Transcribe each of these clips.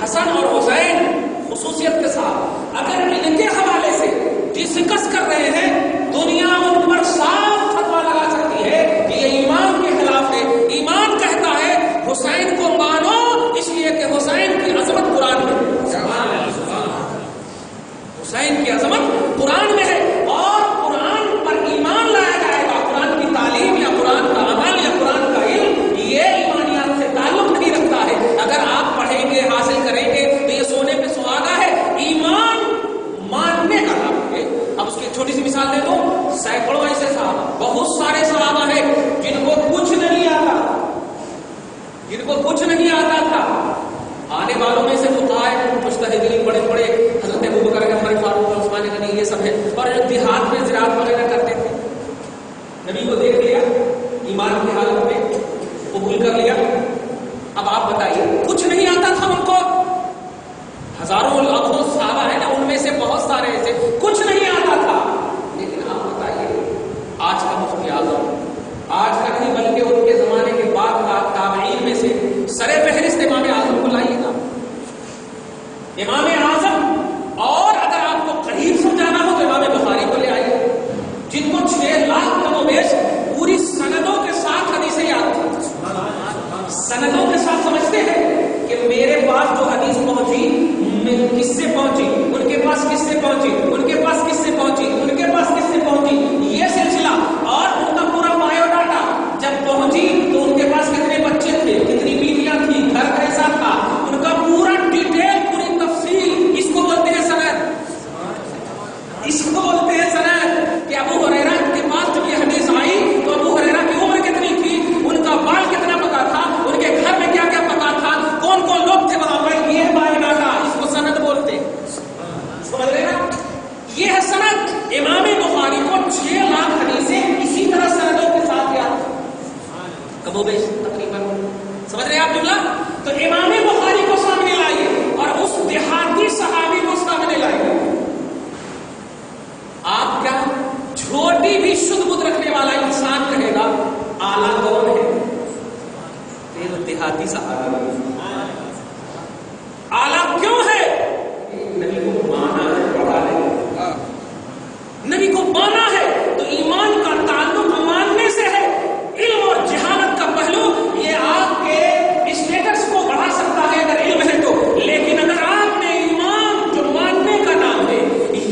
حسن اور حسین خصوصیت کے ساتھ اگر ان کے حوالے سے ڈسکس کر رہے ہیں، دنیا ان پر صاف فتویٰ لگا سکتی ہے کہ یہ ایمان کے خلاف ہے۔ ایمان کہتا ہے حسین کو مانو اس لیے کہ حسین کی عظمت قرآن میں ہے، حسین کی عظمت قرآن میں ہے، اور قرآن پر ایمان لایا جائے گا۔ قرآن کی تعلیم یا قرآن کا عمل یا قرآن کا علم یہ ایمانیات سے تعلق نہیں رکھتا ہے۔ اگر آپ پڑھیں گے، حاصل کریں گے تو یہ سونے پہ سہاگا ہے۔ ایمان ماننے کا نام ہے۔ اب اس کی چھوٹی سی مثال دے دو، سینکڑوں ایسے صحابہ، بہت سارے صحابہ ہیں جن کو کچھ نہیں آتا، جن کو کچھ نہیں آتا تھا۔ آنے والوں میں سے فقہاء مجتہدین بڑے بڑے حضرت ابوبکر عمر فاروق عثمان غنی یہ سب ہے، اور جو دیہات میں زراعت وغیرہ کرتے تھے، نبی کو دیکھ لیا ایمان کی حالت میں، قبول کر لیا۔ اب آپ بتائیے، کچھ نہیں آتا تھا ان کو، ہزاروں لاکھوں صحابہ ہیں نا، ان میں سے بہت سارے ایسے کچھ نہیں آتا تھا، لیکن آپ بتائیے آج کا مفتی اعظم، آج کا نہیں بلکہ ان کے زمانے کے بعد کا تابعین میں سے سرے فہرست امام اعظم کو لائیے گا، امام اعظم۔ اور اگر آپ کو قریب سمجھانا ہو تو امام بخاری کو لے آئیے، جن کو 6 لاکھ کم و بیش پوری سندوں کے ساتھ حدیثیں یاد تھی، سندوں کے ساتھ سمجھتے ہیں کہ میرے پاس جو حدیث پہنچی کس سے پہنچی، ان کے پاس کس سے پہنچی، ان کے پاس کس سے پہنچی، ان کے پاس کس سے پہنچی، یہ سلسلہ، اور ان کا پورا بایو ڈاٹا جب پہنچی تو ان کے پاس کتنے بچے تھے، کتنی بیویاں تھیں، گھر کیسا تھا، ان کا پورا ڈیٹیل، پوری تفصیل، اس کو بولتے ہیں سند، اس کو بولتے ہیں سند۔ کہ ابو ہریرہ کے پاس جب یہ حدیث آئی تو ابو ہریرہ کی عمر کتنی تھی، ان کا بال کتنا پکا تھا، ان کے گھر میں کیا کیا پکا تھا، کون کون لوگ تھے وہاں پر، یہ ہے بایو ڈاٹا، اس کو سند بولتے ہیں۔ سمجھ رہے نا، یہ ہے سند۔ امام بخاری کو 6 لاکھ حدیثیں اسی طرح سندوں کے ساتھ یاد کم و بیش تقریباً، سمجھ رہے ہیں آپ جملہ؟ تو امام بخاری کو سامنے لائیے اور اس دیہاتی صحابی کو سامنے لائیے، آپ کیا چھوٹی بھی شدھ بدھ رکھنے والا انسان کہے گا اعلیٰ کون ہے؟ پھر دیہاتی صحابی۔ اعلیٰ کیوں ہے؟ نبی کو مانا ہے، پڑھا ہے، نبی کو مانا ہے، تو ایمان کا تعلق ماننے سے ہے۔ علم اور جہالت کا پہلو یہ آپ کے اسٹیٹس کو بڑھا سکتا ہے اگر علم ہے تو، لیکن اگر آپ نے ایمان جو ماننے کا نام ہے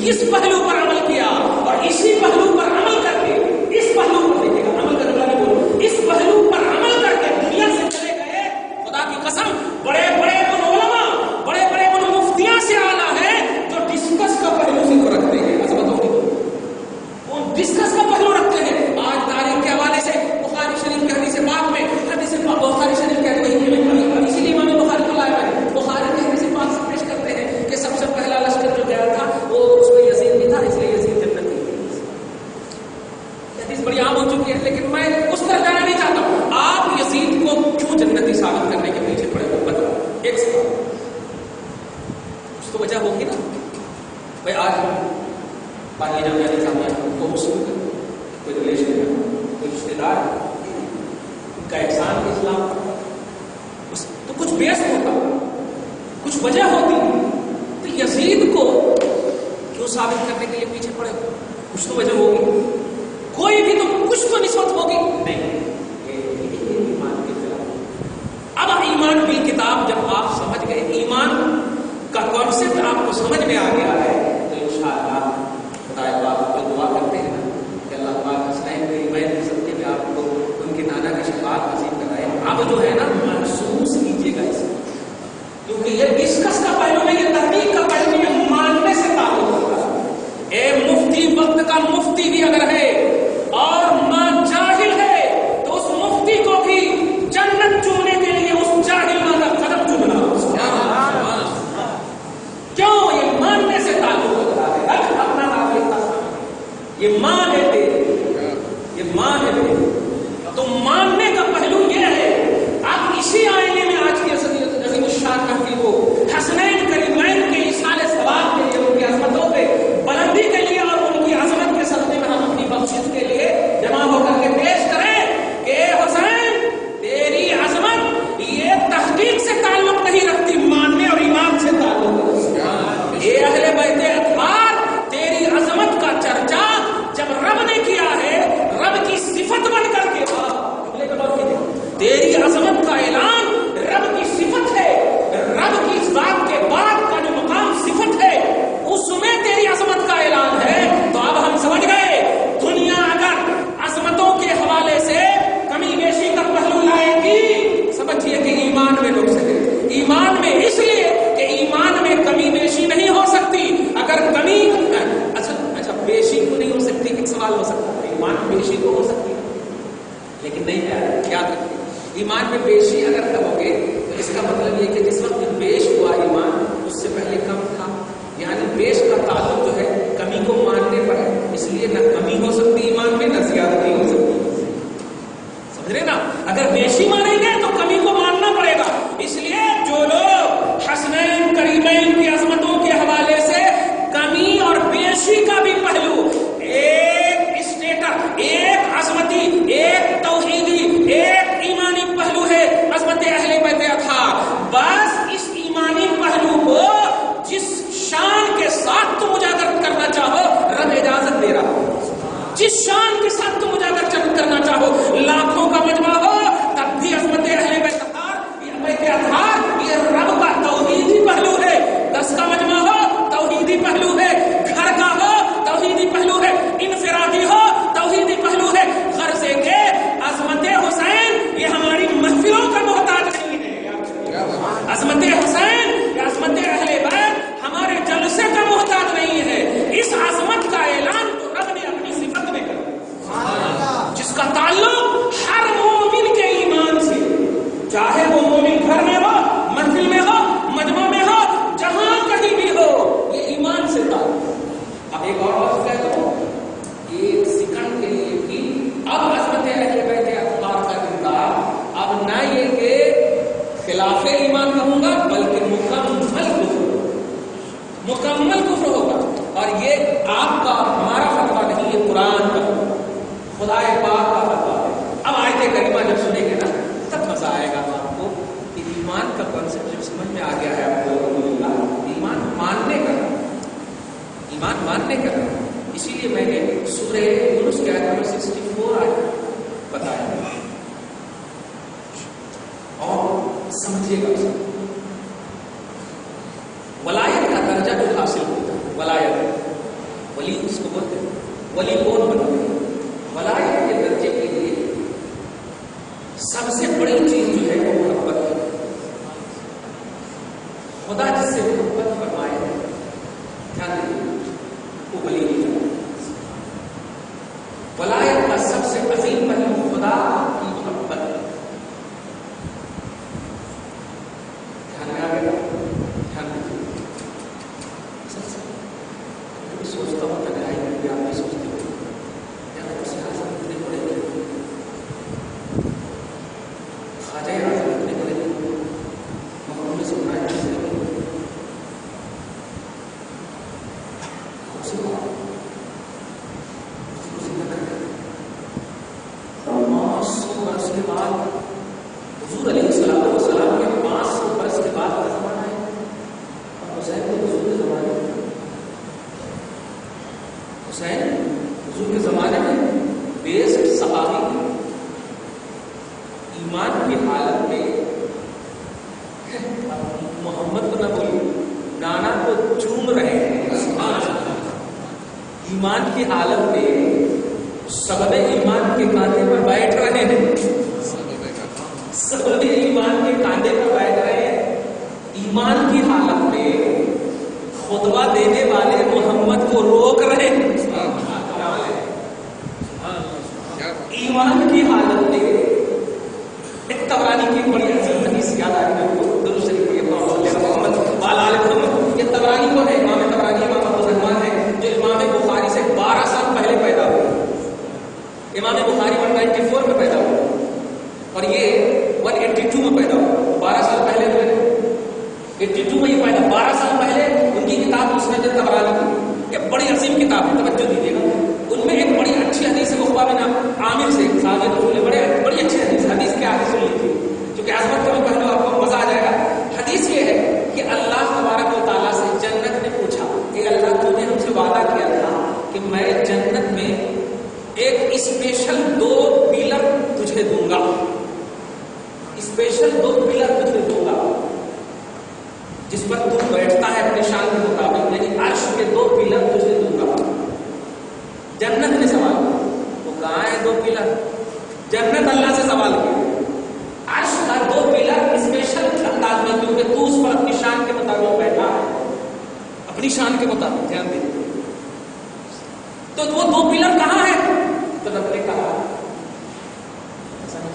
اس پہلو پر عمل کیا اور اسی پہلو پر عمل کر کے، اس پہلو پر دیکھے گا، عمل کرنے والا بولو، اس پہلو پر عمل کر کے دنیا سے چلے گئے، خدا کی قسم بڑے بڑے علماء، بڑے بڑے مفتیاں سے اعلیٰ ہیں جو ڈسکس کا پہلو سے کو رکھتے ہیں، عظمتوں کی وہ ڈسکس کا پہلو رکھتے ہیں۔ آج تاریخ کے حوالے سے بخاری شریف کے حدیث پاک میں، حدیث بخاری شریف کے اسی لیے امام بخاری کو لائے ہیں، بخاری کے حدیث پاک سے پیش کرتے ہیں کہ سب سے پہلا لشکر جو گیا تھا وہ اس میں یزید بھی تھا، اس لیے یزید جنتی ہے۔ حدیث بڑی عام ہو چکی ہے، لیکن میں اس طرح جانا نہیں چاہتا ہوں۔ آپ یزید کو کیوں جنتی ثابت کرنے کے پیچھے پڑے ہو بتاؤ، ایک سوال، کچھ تو وجہ ہوگی نا بھائی۔ آج پانی جامعہ نظامیہ کو مسلم ہے، کوئی ریلیشن ہے، کوئی رشتے دار کا احسان اسلام تو کچھ بیس ہوتا، کچھ وجہ ہوتی، تو یزید کو کیوں ثابت کرنے کے لیے پیچھے پڑے؟ کچھ تو وجہ ہوگی، کوئی بھی تو کچھ تو نسبت ہوگی نہیں، ایمان کے خلاف۔ اب ایمان بالکتاب جب آپ سمجھ گئے، ایمان کا کانسیپٹ آپ کو سمجھ میں آ گیا ہے، تو انشاءاللہ خدا پاک کو دعا کرتے ہیں کہ اللہ پاک حسنین کے ایمان کی صدقے میں آپ کو ان کے نانا کی شفاعت نصیب کرائے۔ اب جو ہے نا محسوس کیجیے گا اس کو، کیونکہ یہ ڈسکس کا پہلو نہیں، یہ تحقیق کا پہلو نہیں، یہ ماننے سے تعلق ہوتا ہے۔ اے مفتی وقت کا مفتی بھی اگر ہے اور ماں جاہل ہے تو اس مفتی کو بھی جنت چننے کے لیے اس جاہل ماں کا قدم چننا، کیوں؟ یہ ماننے سے تعلق ہوتا ہے۔ رکھ اپنا نام لکھتا، یہ ماں ہے تیری، یہ ماں ہے تیری، تو ماننے کا پہلو یہ ہے۔ آپ اسی آئینے میں آج کی عظیم الشان محفل کو حسنین کریمین کے ایصال ثواب کے لیے، ان کی عظمتوں پہ بلندی کے لیے اور ان کی عظمت کے صدقے میں ہم اپنی بخشش اعلان رب کی صفت ہے، رب کی ذات کے بعد کا جو مقام صفت ہے اس میں تیری عظمت کا اعلان ہے. تو اب ہم سمجھ گئے دنیا اگر عظمتوں کے حوالے سے کمی بیشی کا پہلو لائے گی، سمجھیے کہ ایمان میں رک سکے. ایمان میں اس لیے کہ ایمان میں کمی بیشی نہیں ہو سکتی. اگر کمی اچھا بیشی کو نہیں ہو سکتی، ایک سوال ہو سکتا ہے ایمان میں بیشی کو ہو سکتی لیکن نہیں ہے. یاد رکھیے ایمان میں بیشی اگر کرو گے تو اس کا مطلب یہ کہ جس وقت بیش ہوا ایمان اس سے پہلے کم تھا. یعنی بیش کا تعلق جو ہے کمی کو ماننے پر ہے، اس لیے نہ کمی ہو سکتی ایمان میں نہ زیادتی ہو سکتی. سمجھ رہے نا؟ اگر بیشی مانیں گے تو کمی کو ماننا پڑے گا. اس لیے جو لوگ حسنین کریمین کی عظمتوں کے حوالے سے کمی اور بیشی کا بھی پہلو، ایک اسٹیٹس، ایک عظمتی، ایک توحیدی، ایک ایمانی پہلو ہے عظمت اہل بیت اطہار. بس اس ایمانی پہلو کو جس شان کے ساتھ تم اجاگر کرنا چاہو رب اجازت دے رہا ہو. جس شان کے ساتھ تم اجاگر کرنا چاہو، لاکھوں کا مجمع ہو تب بھی عظمت اہل بیت اطہار یہ رب کا توحیدی پہلو ہے. 10 کا مجمع ہو توحیدی پہلو ہے، گھر کا ہو توحیدی پہلو ہے، انفرادی ہو توحیدی پہلو ہے. غرض ہے کہ عظمت حسین یہ ہماری محفلوں کا محتاج نہیں ہے. عظمت حسین یا عظمت اہل بیت ہمارے جلسے کا محتاج نہیں ہے. اس عظمت کا اعلان تو رب نے اپنی صفت میں کیا، جس کا تعلق ہر مومن کے ایمان سے، چاہے وہ مومن گھر میں ہو، محفل میں ہو، مجمع میں ہو، جہاں کہیں بھی ہو، یہ ایمان سے تعلق. اب ایک اور بات کہہ دو، ایک سیکنڈ کے لیے بھی اب عظمت اہل بیت اطہار کا کردار اب نہ یہ کہ خلاف ایمان کہوں گا بلکہ مکمل کفر ہوگا. اور یہ آپ کا ہمارا فتویٰ نہیں، یہ قرآن کا خدا پاک کا فتویٰ ہے. اب آیت کریمہ جب سنیں گے نا تب مزہ آئے گا آپ کو کہ ایمان کا کانسیپٹ جب سمجھ میں آ گیا ہے آپ کو. ایمان ماننے کا، ایمان ماننے کا. اسی لیے میں نے سورہ یونس کے آیت نمبر 64 آیت بتایا اور سمجھیے گا. ولایت کا درجہ جو حاصل ہوتا ہے، ولایت ولی اس کو بولتے ہیں. ولی کون بنتے ہیں؟ ولایت کے درجے کے لیے سب سے بڑی چیز جو ہے وہ محبت ہے. خدا جس سے محبت فرمائے دھیان دیجیے وہ ولی نہیں جاتا. ولایت کا سب سے عظیم پہلو خدا کی محبت ہے. دھیان میں آ گیا؟ دھیان دیجیے. سوچتا ہوں تنہائی میں بھی آپ بھی سوچتے ہو یار اس حاصل اتنے بڑے لوگ خواجہ اعظم اتنے بڑے لوگ محمد سے بنائے جیسے برس کے بعد حضور علیہ السلام کے 500 برس کے بعد کا زمانہ ہے اور حسین کو حضور کے زمانے میں، حسین حضور کے زمانے میں بیسٹ صحابی ایمان کی حالت میں محمد کو نہ بولیے نانا کو چوم رہے ہیں. ایمان کی حالت میں سبب ایمان کے کاندھے پر بیٹھ رہے ہیں، سبب ایمان کے کاندھے پر بیٹھ رہے ہیں. ایمان کی حالت میں خطبہ دینے والے محمد کو روک رہے ہیں. ایمان کی حالت میں ایک طبرانی کی بڑی عظیم حدیث یاد آ رہی ہے. درود شریف پڑھیے محمد وعلی آل محمد. یہ طبرانی کو ہے، امام طبرانی امام ابو الرحمن ہے جو امام بخاری سے 12 سال پہلے پیدا ہوئے. امام بخاری 194 میں پیدا ہوئے اور یہ 182 میں پیدا ہوئے. 12 سال پہلے ہوئے، 82 میں یہ پیدا. 12 سال پہلے ان کی کتاب مسند طبرانی کی یہ بڑی عظیم کتاب ہے، توجہ دیجیے گا. ان میں ایک بڑی اچھی حدیث ہے عقبہ بن عامر سے صحابی رسول نے بڑی اچھی حدیث کے آگے سن لی تھی کیونکہ عظمت کا بھی پہلو آپ کو مزہ آ جائے گا. حدیث یہ ہے کہ اللہ تبارک و تعالیٰ سے جنت نے پوچھا کہ اللہ تو نے ہم سے وعدہ کیا تھا کہ میں جنت میں ایک اسپیشل 2 پیلر تجھے دوں گا. स्पेशल 2 पिलर तुझे दूंगा जिस पर तू बैठता है अपने शान के मुताबिक, यानी अर्श के 2 पिलर तुझे दूंगा। जन्नत ने सवाल किया, वो कहाँ है 2 पिलर? जन्नत अल्लाह से सवाल किया, अर्श का 2 पिलर स्पेशल अंदाज में, क्योंकि तू उस पर अपनी शान के मुताबिक बैठा है, अपनी शान के मुताबिक। ध्यान दे, तो वो 2 पिलर कहाँ है? तो रब ने कहा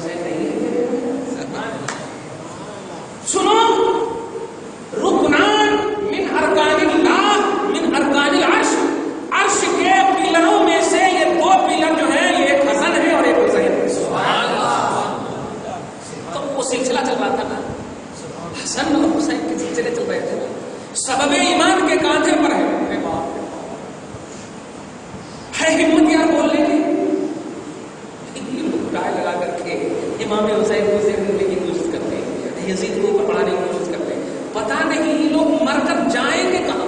नहीं है, सुनो, रुकनान मिन अरकानिल्लाह मिन अरकानिल अर्श, अर्श के पिलरों में से ये 2 पिलर जो है, ये एक हसन है और एक हुसैन है। सुभान अल्लाह। तो वो सिलसिला चल रहा था ना, हसन और हुसैन के सिलसिले चल रहे थे ना, सबब ईमान के कांधे पर है। हिम्मत यार बोलने की, उठाए लगा करके इमाम हुसैन को सिर देने की कोशिश करते हैं, यजीद को पकड़ाने की कोशिश करते हैं। पता नहीं ये लोग मरकर जाएंगे कहाँ?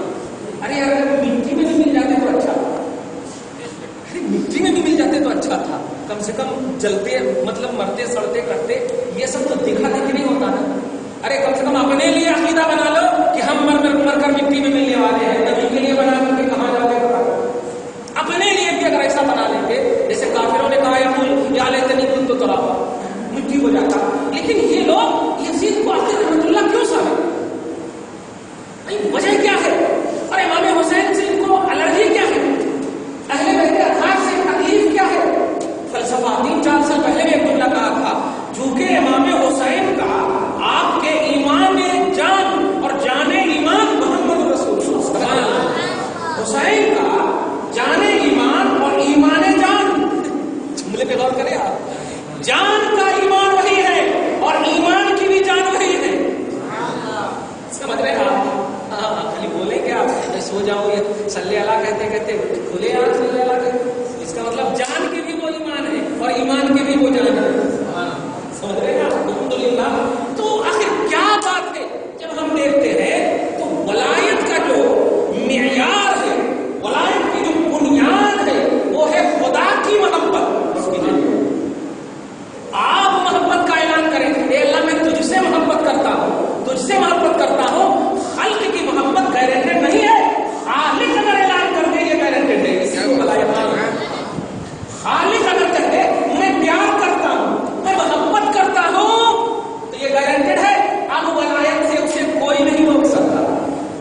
अरे अगर मिट्टी में भी मिल जाते तो अच्छा था, अरे मिट्टी में भी मिल जाते तो अच्छा था, कम से कम जलते, मतलब मरते सड़ते करते, ये सब तो दिखा देखी नहीं होता ना। अरे कम से कम अपने लिए अकीदा बना लो कि हम मर कर मिट्टी में मिलने वाले हैं, नबी के लिए बना करके कहाँ जाते अपने लिए भी अगर ऐसा बना लेते, जैसे काफिरों ने कहा या लेते नहीं खुद तो तराबा, मिट्टी हो जाता। लेकिन ये लोग यजीद को आखिर रहमतुल्लाह क्यों साबित? वजह क्या है? और इमाम हुसैन से इनको एलर्जी क्या है? अहले बैत अथहार से तकलीफ क्या है? फलसफा 3-4 साल पहले भी अब्दुल्ला कहा था, चूंकि इमाम हुसैन का आपके ईमान जान और जाने ईमान मोहम्मद रसूलुल्लाह, हुसैन का जाने ईमान और ईमान जान, जुमले पे गौर करें आप, जान का ईमान वही है और ईमान की भी जान वही है। समझ रहे हैं आप? खाली बोले क्या सो जाओ, ये सल्ले अला कहते कहते खुले यार सल्ले अला कहते, इसका मतलब जान की भी वो ईमान है और ईमान की भी वो जान है। समझ रहे हैं आप? अल्हम्दुलिल्लाह। तो आखिर क्या बात है? जब हम देखते हैं तो वलायत का जो मियार है, वलायत की जो बुनियाद है, वो है खुदा की मोहब्बत। उसकी आप मोहब्बत का ऐलान करें, अल्लाह मैं तुझसे मोहब्बत करता हूँ, तुझसे मोहब्बत करता हूँ। खल्क की मोहब्बत गारंटेड नहीं है, खालिक अगर ऐलान कर दे ये गारंटेड है, इसी को वलायत है। खालिक अगर कहते मैं प्यार करता हूँ, मैं मोहब्बत करता हूँ, तो ये गारंटेड है। अब वलायत से उसे कोई नहीं रोक सकता,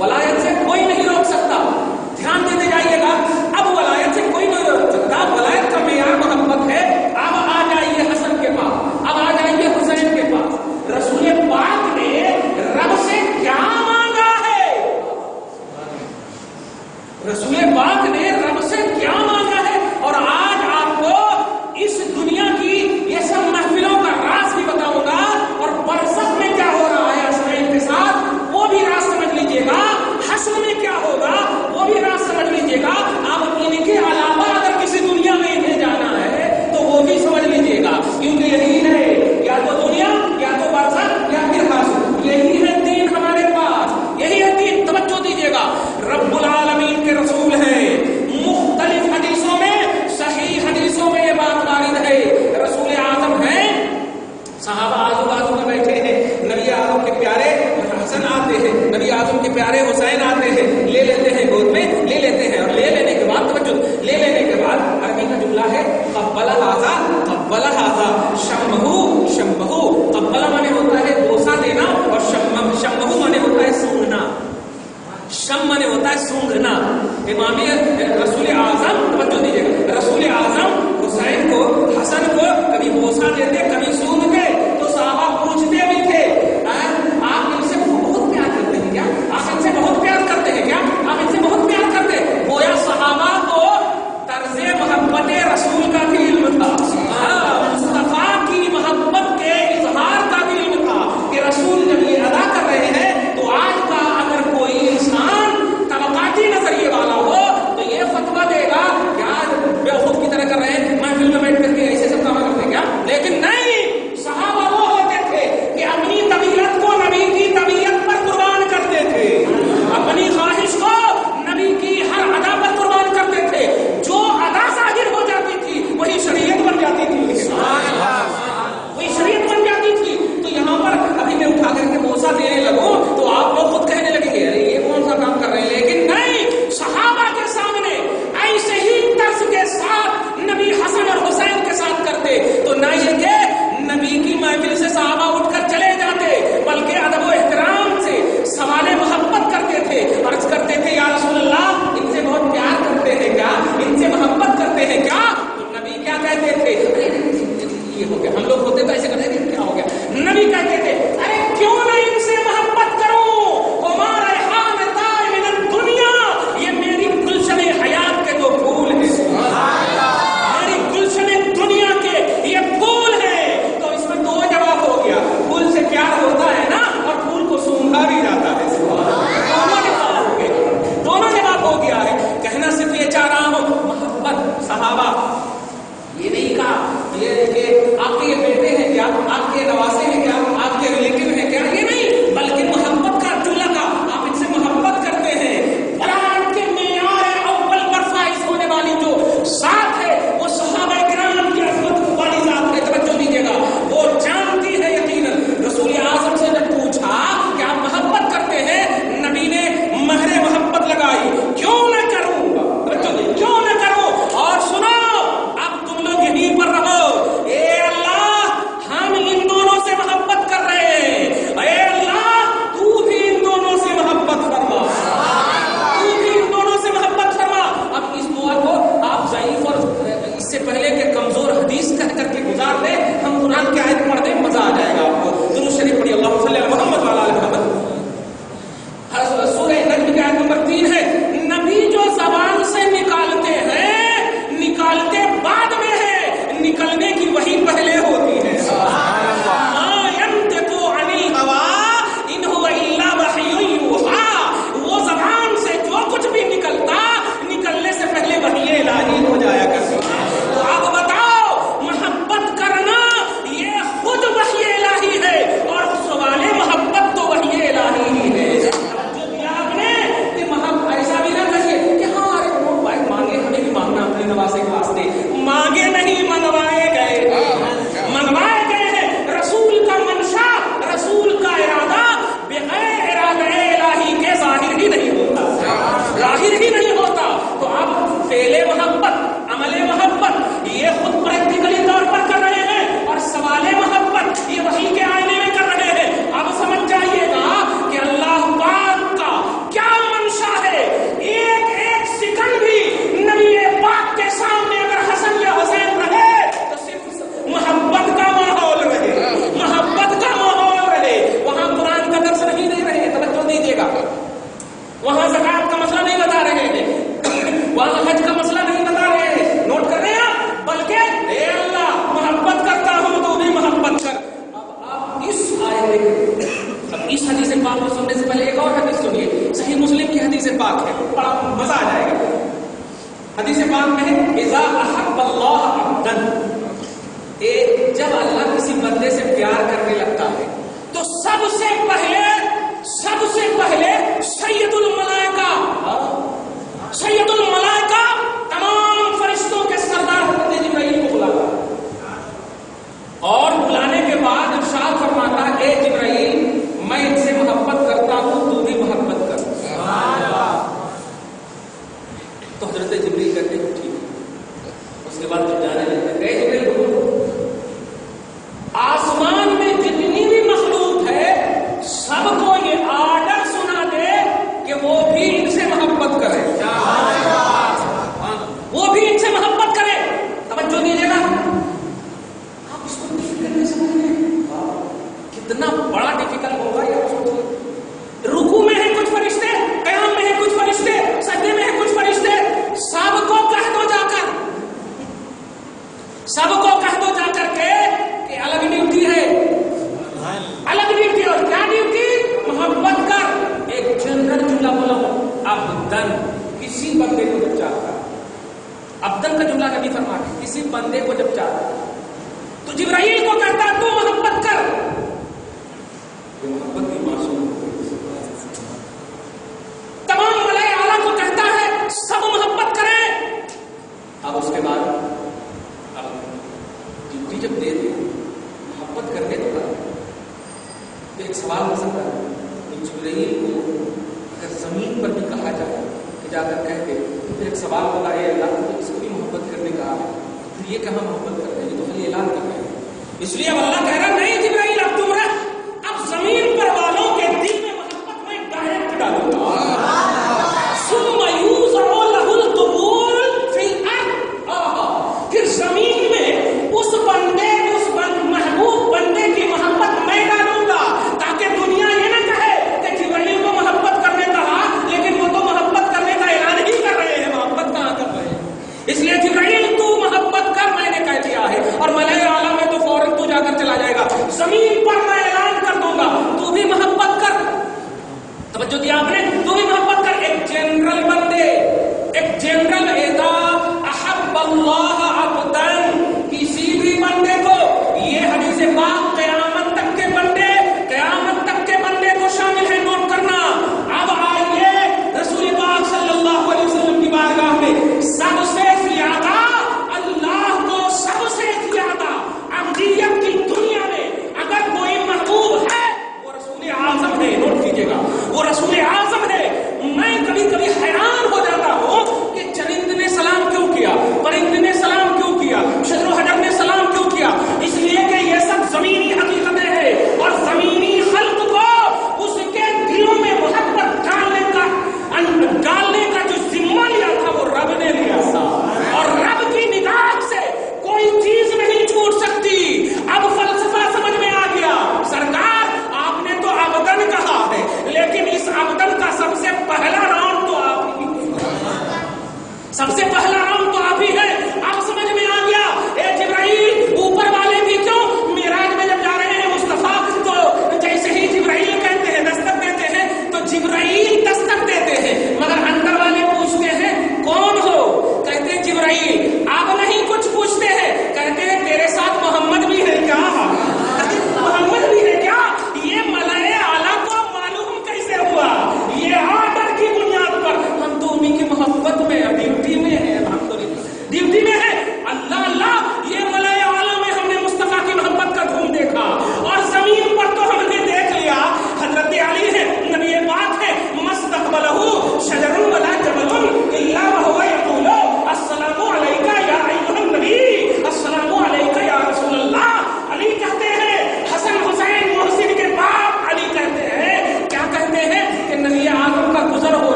वलायत से कोई नहीं रोक सकता। ध्यान देते जाइएगा, अब वलायत से कोई नहीं रोक सकता, वलायत का मेयार मोहब्बत है। अब आ जाइए हसन के पास, अब आ जाइए हुसैन के पास। रसूल पाक ने रब से क्या मांगा है? रसूल पाक ने रब से क्या मांगा है? और आज आपको इस दुनिया की ये सब महफिलों का राज भी बताऊंगा, और बरसत में क्या हो रहा है हुसैन के साथ वो भी राज समझ लीजिएगा, हश्र में क्या होगा वो भी राज समझ लीजिएगा। अब इनके अलावा अगर किसी दुनिया में इन्हें जाना है तो वो भी समझ लीजिएगा, क्योंकि यही है, या तो दुनिया या तो बरसत या फिर हश्र, यही है दीन हमारे पास, यही है दीन। तवज्जो दीजिएगा, रब्बुल आलमीन के रसूल हैं, मुख्तलिफ हदीसों में, सही हदीसों में ये बात वारिद है, रसूल आजम है। सहाबा आजू बाजू में बैठे हैं, नबी आजम के प्यारे हसन आते हैं, नबी आजम के प्यारे हुसैन आते हैं, ले लेते हैं गोद में, ले लेते हैं, और ले लेने के बाद तवज्जो, ले लेने के बाद अरबी का जुमला है कब्बला हाज़ा शम्महू शम्महू। कब्बला माने होता है बोसा देना, और शम्महू माने होता है सूंघना। शम माने होता है सूंघना। इमाम रसूल आजम, तवज्जो दीजिएगा, रसूल आजम हुसैन को, हसन को कभी बोसा देते, कभी सूंघते, तो साहबा पूछते भी थे, आप इनसे बहुत प्यार करते हैं क्या? आप इनसे बहुत प्यार करते हैं क्या? आप इनसे बहुत प्यार करते हैं? गोया सहाबा को तर्ज़े मोहब्बत रसूल का भी इल्म था, मुस्तफा की मोहब्बत के इजहार का भी इल्म था कि रसूल जब ये अदा कर रहे हैं, तो आज का अगर कोई इंसान तबकाती नजरिए वाला हो तो बात को सुनने से पहले एक और हदीस सुनिए, सही मुस्लिम की हदीस पाक है, बड़ा मजा आ जाएगा। हदीस पाक में है इज़ा अहब्बल्लाह अब्दन, जब अल्लाह किसी बंदे से प्यार करने लगता है तो सबसे पहले सैयदुल मलाइका तमाम फरिश्तों के सरदार हज़रत जिब्राइल को बुलाता और बुलाने के बाद इरशाद फरमाता है ए जिब्राइल मैं इनसे मोहब्बत करता हूं, तू भी मोहब्बत कर। तो हज़रत जिब्राइल कहते हैं ठीक है। उसके बाद जब जाने लगते हैं जिब्राइल आसमान में जितनी भी मखलूक है सबको ये आर्डर सुना दे कि वो भी इनसे मोहब्बत करे, वो भी इनसे मोहब्बत करे। तवज्जो दीजिएगा, आप इसको डिफिकल्ट नहीं समझिए, कितना बड़ा डिफिकल्ट होगा ये सोचिए। रुकू में है कुछ फरिश्ते, क़याम में है कुछ फरिश्ते, सजदे में है कुछ फरिश्ते, सबको कह दो जाकर के अलग ड्यूटी है, अलग ड्यूटी। और क्या ड्यूटी? मोहब्बत कर। एक जनरल जुमला बोला अब्दन, किसी बंदे को जब चाहता, अब्दन का जुमला नबी फरमाते किसी बंदे को जब चाहता तो जिब्राइल को कहता तू मोहब्बत कर। ये मोहब्बत की मासूम, तमाम मलाए आला को कहता है सब मोहब्बत करें। अब उसके बाद ड्यूटी जब दे दे मोहब्बत करने तो एक सवाल हो सकता है कि जिब्राइल को अगर जमीन पर भी कहा जाए कि जाकर कह दे तो एक सवाल होगा ये अल्लाह तो इसको भी मोहब्बत करने कहा है, फिर ये कहाँ मोहब्बत करते हैं, ये तो खाली ऐलान कर रहे हैं। इसलिए अल्लाह कह रहा नहीं जिब्राइल अब तुम रह, अब जमीन पर वालों के दिल में मोहब्बत में डायरेक्ट डालूंगा। फिर जमीन में उस महबूब बंदे की मोहब्बत मैं डालूंगा ताकि दुनिया ये ना कहे कि जिब्राइल को मोहब्बत करने कहा लेकिन वो तो मोहब्बत करने का ऐलान ही कर रहे हैं, मोहब्बत कहाँ कर रहे हैं। इसलिए जिब्राइल तू मोहब्बत कर, मैंने कह दिया है। और मलाए आला में तो फौरन तू जाकर चला जाएगा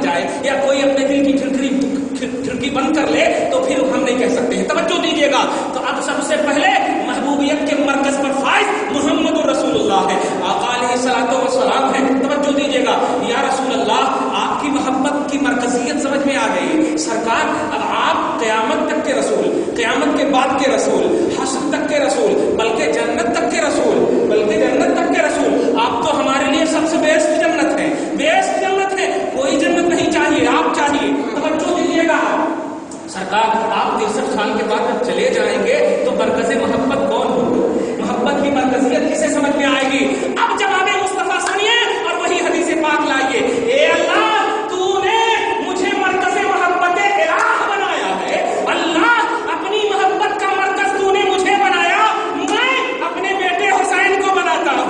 जाए या कोई अपने दिल की खिड़की बंद कर ले तो फिर हम नहीं कह सकते हैं। तवज्जो दीजिएगा। तो अब सबसे पहले महबूबियत के मरकज पर फाइज मुहम्मद रसूलुल्लाह है, आका अलैहिस्सलातु वस्सलाम है। तवज्जो दीजिएगा। या रसूल अल्लाह, आपकी मोहब्बत की मरकजियत समझ में आ गई सरकार। अब आप क़यामत तक के रसूल, क़यामत के बाद के रसूल, हश्र तक के रसूल, बल्कि जन्नत तक के रसूल, बल्कि जन्नत तक के रसूल, आप तो हमारे लिए सबसे बेस्ट जन्नत है, बेस्ट जन्नत है। कोई जन्नत नहीं चाहिए, आप चाहिए। तवज्जो दीजिएगा सरकार। आप 63 साल के बाद जब चले जाएंगे तो मरकज़े मोहब्बत कौन होगी? मोहब्बत की मरकजियत किसे समझ में आएगी? अब जवाब मुस्तफा सुनिए और वही हदीस पाक लाइए। ए अल्लाह, तूने मुझे मरकज़े मोहब्बत इलाह बनाया है। अल्लाह, अपनी मोहब्बत का मरकज तूने मुझे बनाया। मैं अपने बेटे हुसैन को बनाता हूँ,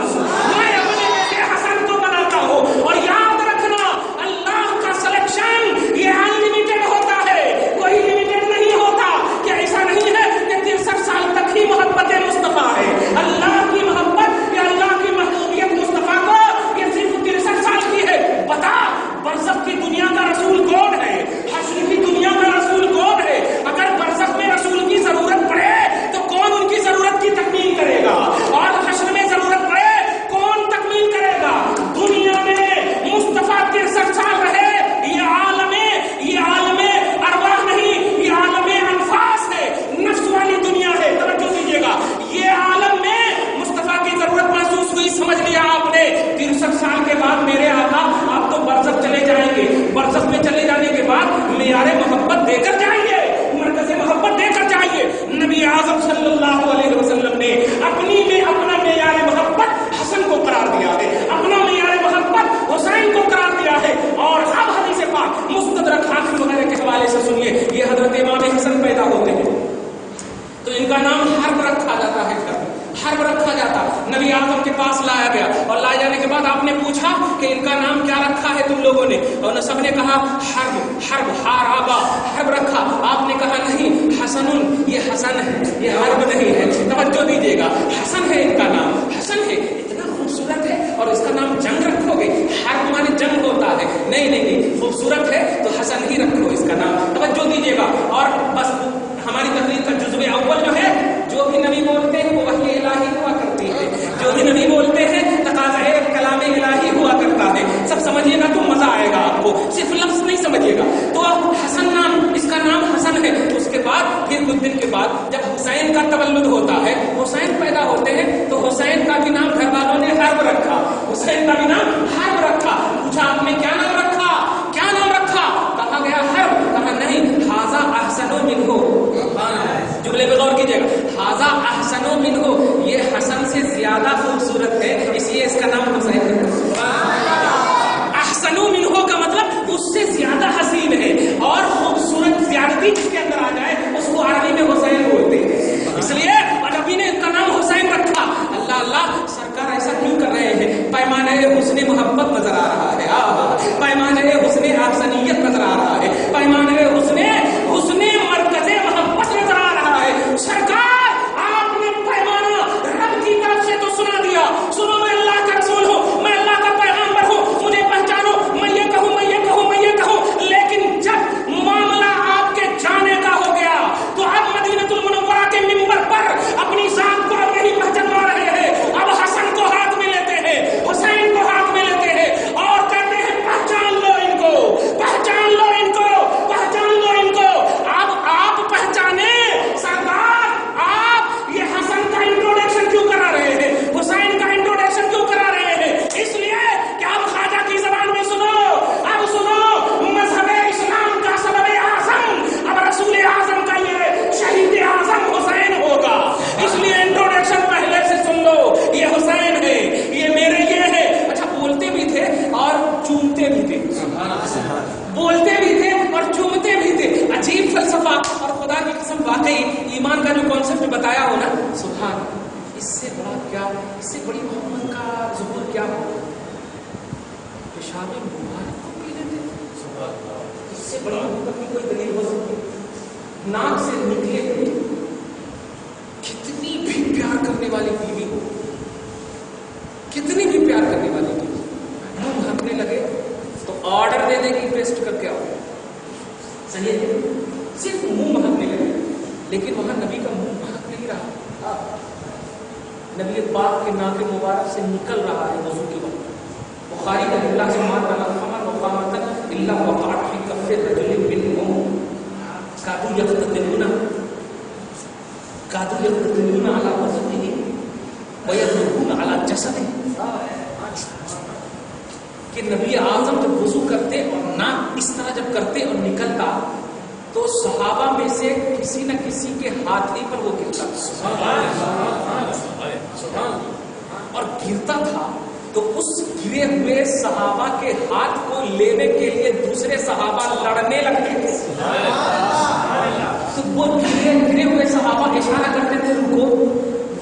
मैं अपने बेटे हसन को बनाता हूँ। और याद रखना, अल्लाह का सिलेक्शन ये अनलिमिटेड होता है, कोई लिमिटेड नहीं होता। क्या ऐसा नहीं है कि 63 साल तक ही मोहब्बत मुस्तफा है? अल्लाह की मोहब्बत या अल्लाह की महबूबियत मुस्तफा को ये सिर्फ 63 साल की है। बता, बरज़ख की दुनिया का रसूल कौन है? हश्र की दुनिया का रसूल कौन है? अगर बरज़ख में रसूल की जरूरत पड़े तो कौन उनकी जरूरत की तकमील करेगा? और हश्र में जरूरत पड़े कौन तकमील करेगा? दुनिया में मुस्तफा 63 साल रहे। ये आलमे अरवाह नहीं, ये आलमे अनफास है, नफ्स वाली दुनिया है। तवज्जो दीजिएगा। ये आलम में मुस्तफा की जरूरत महसूस हुई, समझ लिया आपने। 63 साल के बाद मेरे आका आप तो बरज़ख चले जाएंगे। बरज़ख में चले जाने के बाद मेयारे मोहब्बत देकर जाइए, मरकज़े मोहब्बत देकर जाइए। नबी आज़म सल्लल्लाहु अलैहि वसल्लम ने अपनी में अपना मेयारे मोहब्बत हसन को करार दिया है, अपना मेयारे मोहब्बत हुसैन को करार दिया है। और अब हदीस पाक मुस्तदरक हाकिम वगैरह के हवाले से सुनिए। ये हजरत इमाम हसन पैदा होते हैं तो इनका नाम हर्ब रखा जाता है, हर्ब रखा जाता। नबी आज़म के पास लाया गया और लाए जाने के बाद आपने पूछा कि इनका नाम क्या रखा है तुम लोगों ने? और सब ने कहा हर्ब, हर्ब, हाराबा, हर्ब रखा। आपने कहा नहीं, हसनुन, ये हसन है, ये हर्ब नहीं है। तवज्जो दीजिएगा, हसन है इनका नाम, हसन है। इतना खूबसूरत है और इसका नाम जंग रखोगे? हर्ब माने जंग होता है। नहीं नहीं नहीं, खूबसूरत है तो हसन ही रखो इसका नाम। तवज्जो दीजिएगा। और बस हमारी तकरीर का जुज़्वे अव्वल जो है, जो भी नबी बोलते हैं वो वही इलाही हुआ करती है, जो भी नबी बोलते हैं तकाज़े कलाम इलाही हुआ करता है। सब समझिएगा तो मजा आएगा आपको, सिर्फ लफ्ज़ नहीं समझिएगा। तो हसन नाम, इसका नाम हसन है। उसके बाद फिर कुछ दिन के बाद जब हुसैन का तवल्लुद होता है, हुसैन पैदा होते हैं, तो हुसैन का भी नाम घर वालों ने हर्ब रखा, हुसैन का भी नाम हर्ब रखा। पूछा आपने क्या नाम रखा? क्या नाम रखा? कहा गया हर्ब। कहा नहीं, हाज़ा अहसनु मिन्हु। जुमले पे गौर कीजिएगा। हाज़ा अहसनु मिन्हु, ये हसन से ज्यादा खूबसूरत है, इसलिए इसका नाम हुसैन रखा। अहसनु मिन्हु का मतलब उससे ज्यादा हसीन है, और खूबसूरत ज्यादती जिसके अंदर आ जाए उसको अरबी में हुसैन बोलते हैं, इसलिए अरबी ने इनका नाम हुसैन रखा। अल्लाह अल्लाह, सरकार ऐसा क्यों कर रहे हैं? पैमाने हुस्ने मोहब्बत नजर आ रहा है, पैमाने हुस्ने अहसनियत नजर आ रहा है, पैमाने हुस्ने मरकज़े मोहब्बत नजर आ रहा है। सरकार, आपने पैमाना रब की तरफ से तो सुना दिया, सुनो मैं अल्लाह का रसूल हूँ, मैं अल्लाह का पैगंबर हूँ, मुझे पहचानो, मैं ये कहूँ, मैं ये कहूँ, मैं ये कहूँ। लेकिन जब मामला आपके जाने का हो गया तो अब मदीनतुल मुनव्वरा के मिंबर पर अपनी जात को अब नहीं पहचानवा रहे हैं, अब हसन को हाथ में लेते हैं, हुसैन को हाथ में लेते हैं और कहते हैं पहचान लो इनको, पहचान लो इनको, पहचान लो इनको। अब आप पहचाने सरदार, आप ये हसन का इंट्रोडक्शन क्यों करा रहे हैं, हुसैन का इंट्रोडक्शन क्यों करा रहे हैं? इसलिए कि आप ख्वाजा की जबान में सुनो, अब सुनो, मज़हब इस्लाम का सबब आज़म अब रसूल आज़म का ये शहीद आज़म हुसैन होगा, इसलिए इंट्रोडक्शन पहले से सुन लो। ये हुसैन है, ये मेरे ये है। अच्छा, बोलते भी थे और चूमते भी थे, बोलते भी थे और चूमते भी थे। अजीब फलसफा। और खुदा की कसम, वाकई ईमान का जो कॉन्सेप्ट बताया हो ना, सुभान, इससे बड़ा क्या, इससे बड़ी मोहम्मद का ज़ुहूर क्या हो? पेशाब मुबारक को पी लेते थे, इससे बड़ी मोहब्बत की कोई दलील हो सकती? नाक से निकले हुए कितनी भी प्यार करने वाली बीवी हो, कितनी भी प्यार करने वाली बीवी, मुंह भागने लगे तो ऑर्डर दे देगी पेस्ट कर صحیح ہے، صرف منہ مہکنے لگے، لیکن وہاں نبی کا منہ مہک نہیں رہا، نبی پاک کے ناک مبارک سے نکل رہا ہے وضو کے وقت. بخاری کا اللہ سے مان رہا خمر وقامت اللہ وقعت فی کف رجل منهم کادوا یقتتلون علی وضوئه ویضربون علی جسده. کہ نبی اعظم جب وضو کرتے اور ناک اس طرح جب کرتے اور نکلتا تو صحابہ میں سے کسی نہ کسی کے ہاتھ ہی پر وہ گرتا اور گرتا تھا تو اس گرے ہوئے صحابہ کے ہاتھ کو لینے کے لیے دوسرے صحابہ لڑنے لگتے تھے. تو وہ گرے ہوئے صحابہ اشارہ کرتے تھے ان کو،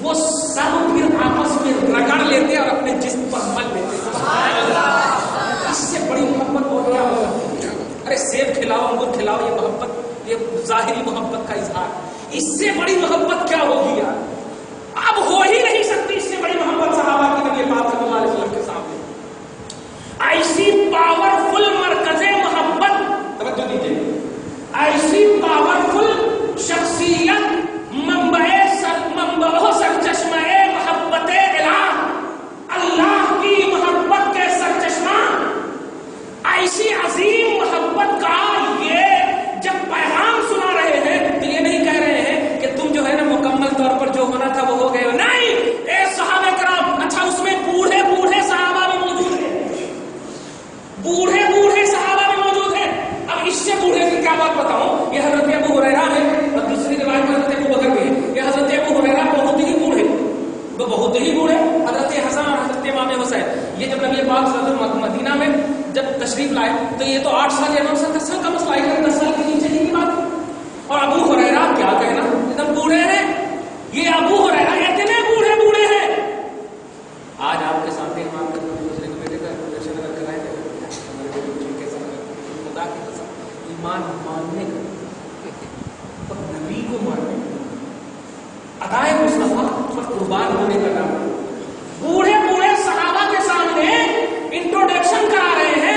وہ سب پھر آپس میں رگڑ لیتے اور اپنے جسم پر مل لیتے. اس سے بڑی محبت اور کیا ہوگا؟ ارے سیب کھلاؤ، انگور کھلاؤ، یہ محبت، یہ ظاہری محبت کا اظہار. اس سے بڑی محبت کیا ہوگی یار؟ اب ہو ہی نہیں سکتی اس سے بڑی محبت صحابہ کی نبی پاک صلی اللہ علیہ وسلم کے سامنے. ایسی پاورفل مرکز محبت، توجہ دیجیے، ایسی پاورفل شخصیت، منبع سرچشمہ محبت الہ، اللہ کی محبت کے سرچشمہ، ایسی عظیم محبت کا یہ جب پیغام سنا رہے ہیں تو یہ نہیں کہہ رہے ہیں کہ تم جو ہے نا مکمل طور پر جو ہونا تھا وہ ہو گئے. نہیں، اے صحابہ کرام، اچھا اس میں بوڑھے بوڑھے صحابہ بھی موجود ہیں، بوڑھے بوڑھے صحابہ بھی موجود ہیں. اب اس سے بوڑھے کی کیا بات بتاؤں؟ یہ حضرت ابو ہریرہ ہے اور دوسری روایت میں حضرت ابو بکر بھی ہے. یہ حضرت ابو ہریرہ بہت ہی بوڑھے، وہ بہت ہی بوڑھے، حضرت حسن اور حضرت امام حسین. یہ جب نبی پاک صلی اللہ علیہ وسلم مدینہ میں جب تشریف لائے تو یہ تو 8 سال یا 9 سال 10 سال کا مسئلہ ہے، 10 سال کے نیچے کی بات. اور ابو ہریرہ کیا کہنا، ایک دم بوڑھے ہیں. یہ ابو ہریرہ اتنے بوڑھے بوڑھے ہیں. آج آپ کے سامنے ہم آپ کو دوسرے کے بیٹے کا درشن اگر کرائیں گے ہمارے بیٹے کیسا خدا کی قسم ایمان ماننے کا اور نبی کو ماننے کا، ادائے مصطفیٰ پر قربان ہونے کا نام. بوڑھے بوڑھے صحابہ کے سامنے انٹروڈکشن کرا رہے ہیں